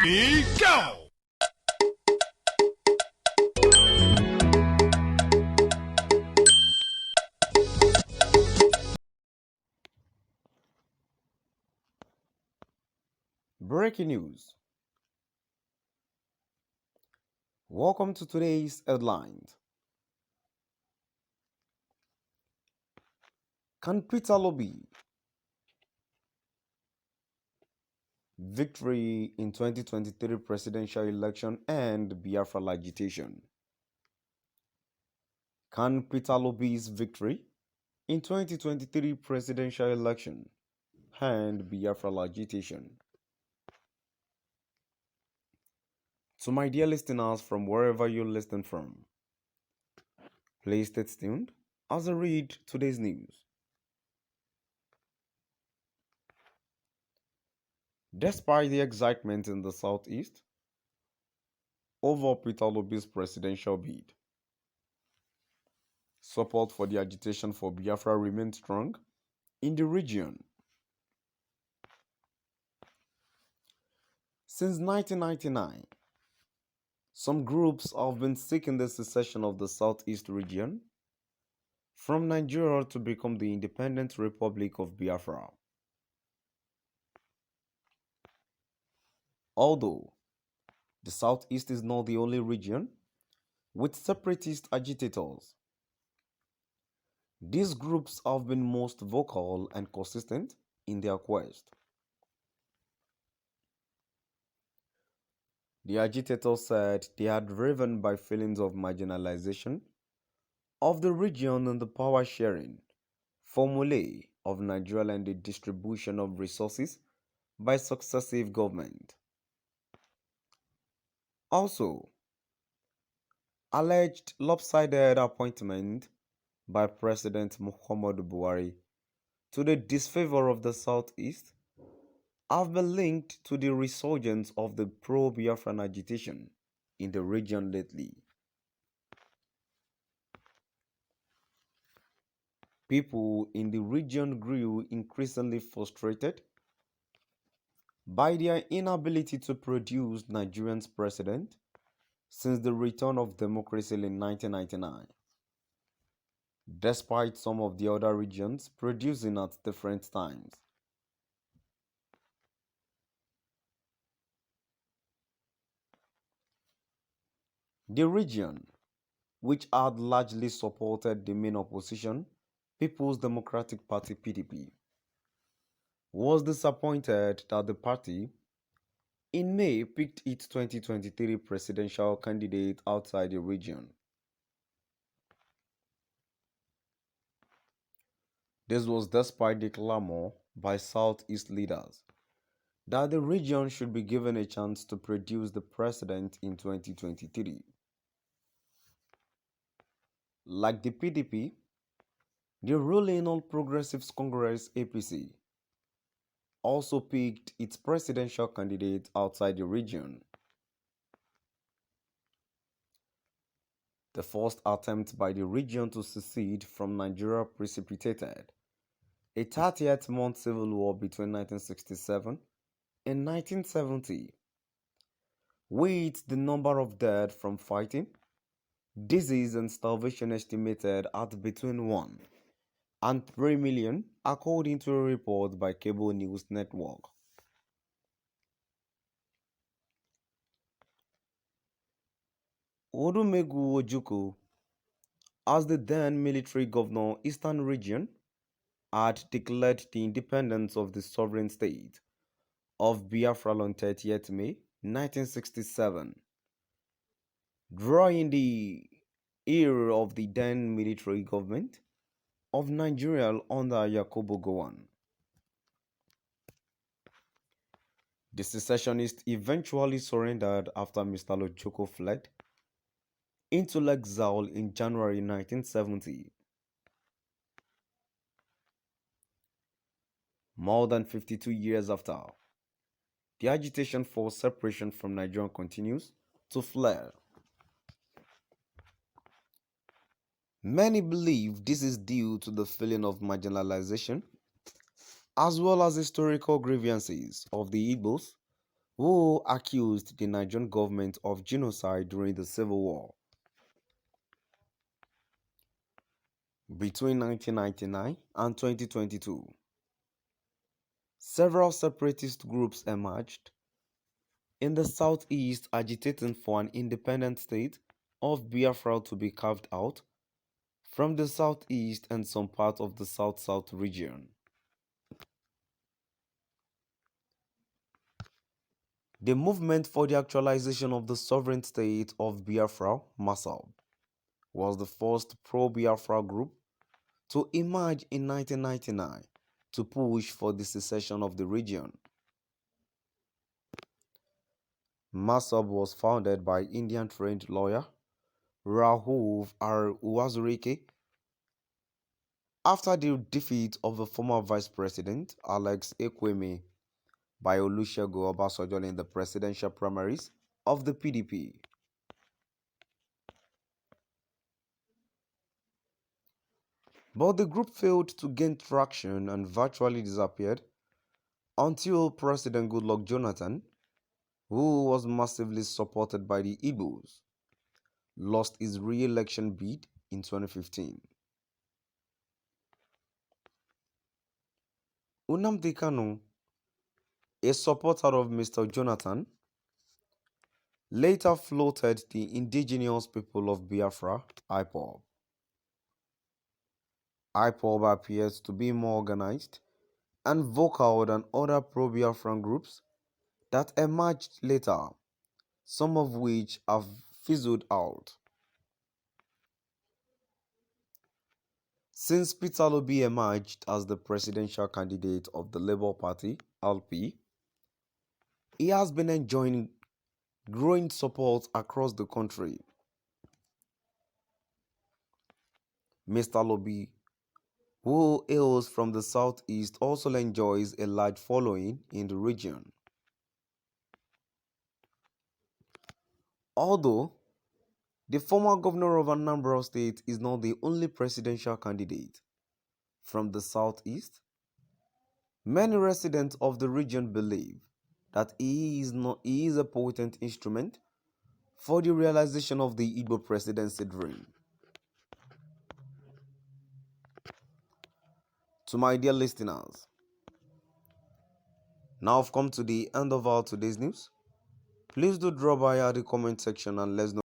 Ready, go! Breaking news. Welcome to today's headlines. Can Peter Lobby victory in 2023 presidential election and Biafra agitation? Can Peter Lobby's victory in 2023 presidential election and Biafra agitation? To my dear listeners from wherever you listen from, please stay tuned as I read today's news. Despite the excitement in the southeast over Peter Lobby's presidential bid, support for the agitation for Biafra remains strong in the region. Since 1999, some groups have been seeking the secession of the southeast region from Nigeria to become the independent Republic of Biafra. Although the southeast is not the only region with separatist agitators, these groups have been most vocal and consistent in their quest. The agitators said they are driven by feelings of marginalization of the region and the power sharing formulae of Nigeria and the distribution of resources by successive governments. Also, alleged lopsided appointment by President Muhammadu Buhari to the disfavor of the Southeast have been linked to the resurgence of the pro-Biafran agitation in the region lately. People in the region grew increasingly frustrated by their inability to produce Nigerian's president since the return of democracy in 1999, despite some of the other regions producing at different times. The region, which had largely supported the main opposition, People's Democratic Party (PDP), was disappointed that the party in May picked its 2023 presidential candidate outside the region. This was despite the clamor by Southeast leaders that the region should be given a chance to produce the president in 2023. Like the PDP, the ruling All Progressives Congress (APC) also picked its presidential candidate outside the region. The first attempt by the region to secede from Nigeria precipitated a 30-month civil war between 1967 and 1970, with the number of dead from fighting, disease, and starvation estimated at between 1 and 3 million, according to a report by Cable News Network. Odumegwu Ojukwu, as the then military governor Eastern Region, had declared the independence of the sovereign state of Biafra on 30th May 1967, drawing the ear of the then military government of Nigeria under Yakubu Gowon. The secessionists eventually surrendered after Mr. Ojukwu fled into exile in January 1970. More than 52 years after, the agitation for separation from Nigeria continues to flare. Many believe this is due to the feeling of marginalization as well as historical grievances of the Igbos who accused the Nigerian government of genocide during the Civil War. Between 1999 and 2022, several separatist groups emerged in the southeast agitating for an independent state of Biafra to be carved out from the southeast and some part of the south-south region. The movement for the actualization of the sovereign state of Biafra, MASAB, was the first pro-Biafra group to emerge in 1999 to push for the secession of the region. MASAB was founded by Indian-trained lawyer Rahul R. Uwazurike after the defeat of the former Vice President Alex Ekweme by Olusegun Obasanjo in the presidential primaries of the PDP. But the group failed to gain traction and virtually disappeared until President Goodluck Jonathan, who was massively supported by the Igbos, lost his re-election bid in 2015. Nnamdi Kanu, a supporter of Mr. Jonathan, later floated the indigenous people of Biafra, IPOB. IPOB appears to be more organized and vocal than other pro-Biafran groups that emerged later, some of which have fizzled out. Since Peter Obi emerged as the presidential candidate of the Labour Party, LP, he has been enjoying growing support across the country. Mr. Obi, who hails from the southeast, also enjoys a large following in the region. Although the former governor of Anambra State is not the only presidential candidate from the southeast, many residents of the region believe that he is a potent instrument for the realization of the Igbo presidency dream. To my dear listeners, now I've come to the end of our today's news. Please do drop by at the comment section and let's know